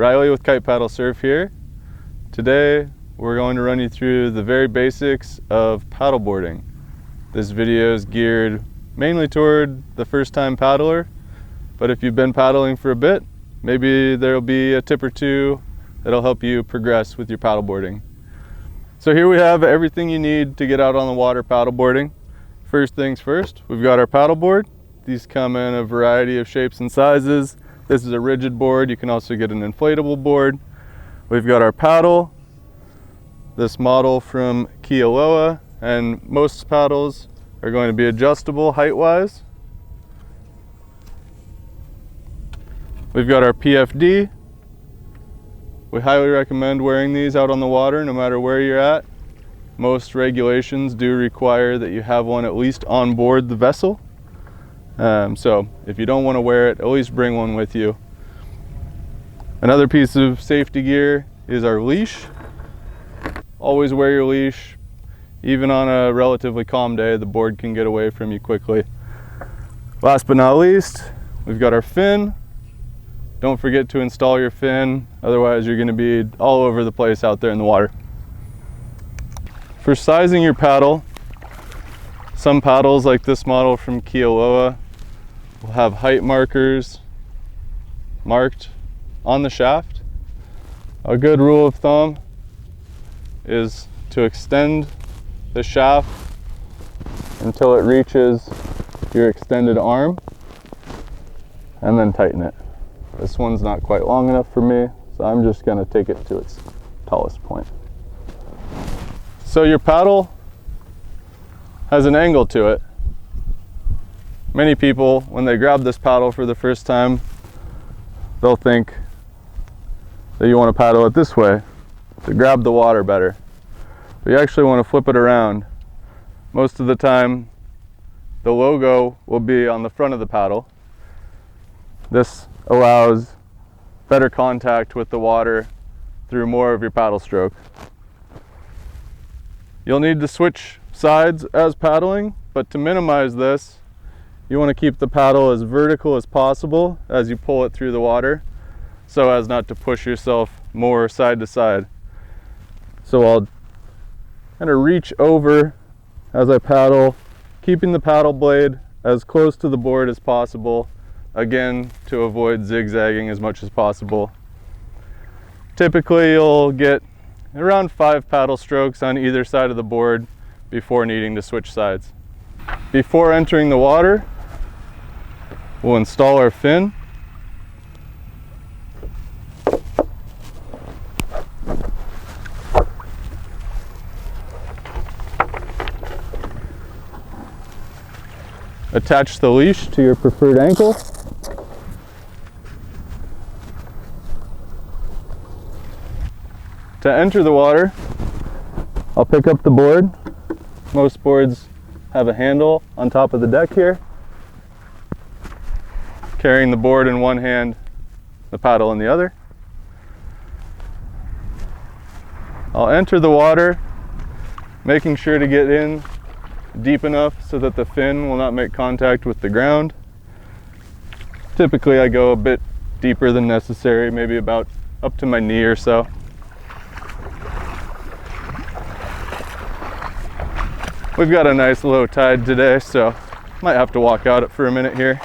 Riley with Kite Paddle Surf here. Today we're going to run you through the very basics of paddleboarding. This video is geared mainly toward the first time paddler, but if you've been paddling for a bit, maybe there'll be a tip or two that'll help you progress with your paddleboarding. So here we have everything you need to get out on the water paddleboarding. First things first, we've got our paddleboard. These come in a variety of shapes and sizes. This is a rigid board. You can also get an inflatable board. We've got our paddle, this model from Kialoa, and most paddles are going to be adjustable height-wise. We've got our PFD. We highly recommend wearing these out on the water no matter where you're at. Most regulations do require that you have one at least on board the vessel. So if you don't want to wear it, at least bring one with you. Another piece of safety gear is our leash. Always wear your leash. Even on a relatively calm day, the board can get away from you quickly. Last but not least, we've got our fin. Don't forget to install your fin, otherwise you're going to be all over the place out there in the water. For sizing your paddle, some paddles like this model from Kialoa will have height markers marked on the shaft. A good rule of thumb is to extend the shaft until it reaches your extended arm and then tighten it. This one's not quite long enough for me, so I'm just going to take it to its tallest point. So your paddle has an angle to it. Many people, when they grab this paddle for the first time, they'll think that you want to paddle it this way to grab the water better. But you actually want to flip it around. Most of the time, the logo will be on the front of the paddle. This allows better contact with the water through more of your paddle stroke. You'll need to switch sides as paddling, but to minimize this, you want to keep the paddle as vertical as possible as you pull it through the water, so as not to push yourself more side to side. So I'll kind of reach over as I paddle, keeping the paddle blade as close to the board as possible, again to avoid zigzagging as much as possible. Typically you'll get around 5 paddle strokes on either side of the board before needing to switch sides. Before entering the water, we'll install our fin. Attach the leash to your preferred ankle. To enter the water, I'll pick up the board. Most boards have a handle on top of the deck here. Carrying the board in one hand, the paddle in the other. I'll enter the water, making sure to get in deep enough so that the fin will not make contact with the ground. Typically I go a bit deeper than necessary, maybe about up to my knee or so. We've got a nice low tide today, so might have to walk out it for a minute here.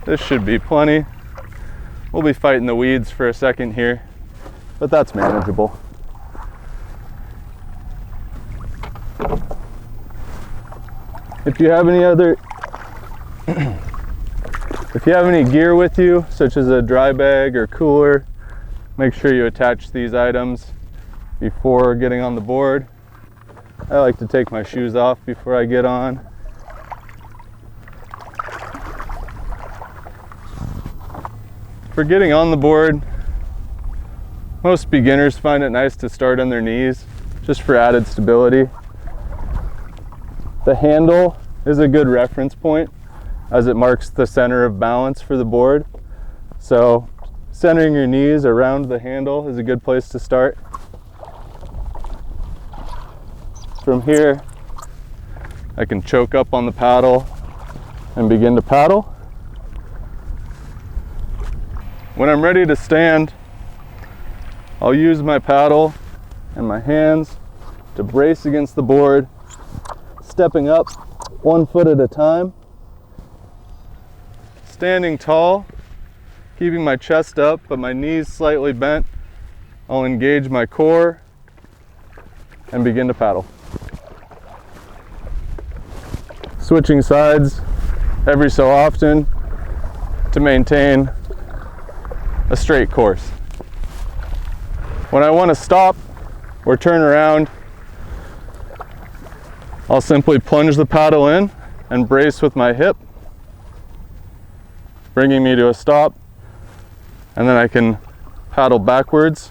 This should be plenty. We'll be fighting the weeds for a second here, but that's manageable. If you have any gear with you, such as a dry bag or cooler, make sure you attach these items before getting on the board. I like to take my shoes off before I get on. For getting on the board, most beginners find it nice to start on their knees, just for added stability. The handle is a good reference point as it marks the center of balance for the board. So centering your knees around the handle is a good place to start. From here, I can choke up on the paddle and begin to paddle. When I'm ready to stand, I'll use my paddle and my hands to brace against the board, stepping up 1 foot at a time. Standing tall, keeping my chest up but my knees slightly bent, I'll engage my core and begin to paddle. Switching sides every so often to maintain a straight course. When I want to stop or turn around, I'll simply plunge the paddle in and brace with my hip, bringing me to a stop, and then I can paddle backwards,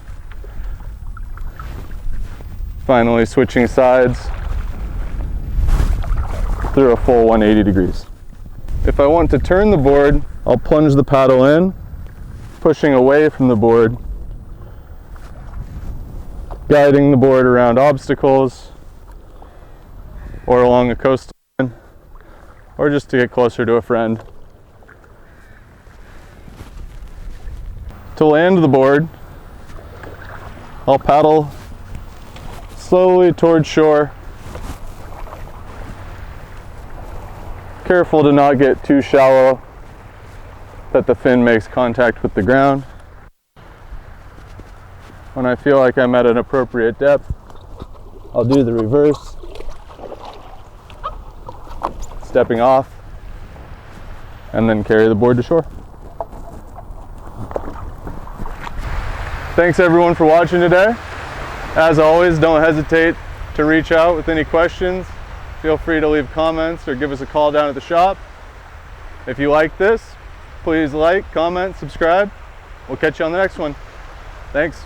finally switching sides through a full 180 degrees. If I want to turn the board, I'll plunge the paddle in, pushing away from the board, guiding the board around obstacles or along a coastline, or just to get closer to a friend. To land the board, I'll paddle slowly towards shore, careful to not get too shallow that the fin makes contact with the ground. When I feel like I'm at an appropriate depth, I'll do the reverse, stepping off, and then carry the board to shore. Thanks everyone for watching today. As always, don't hesitate to reach out with any questions. Feel free to leave comments or give us a call down at the shop. If you like this, please like, comment, subscribe. We'll catch you on the next one. Thanks.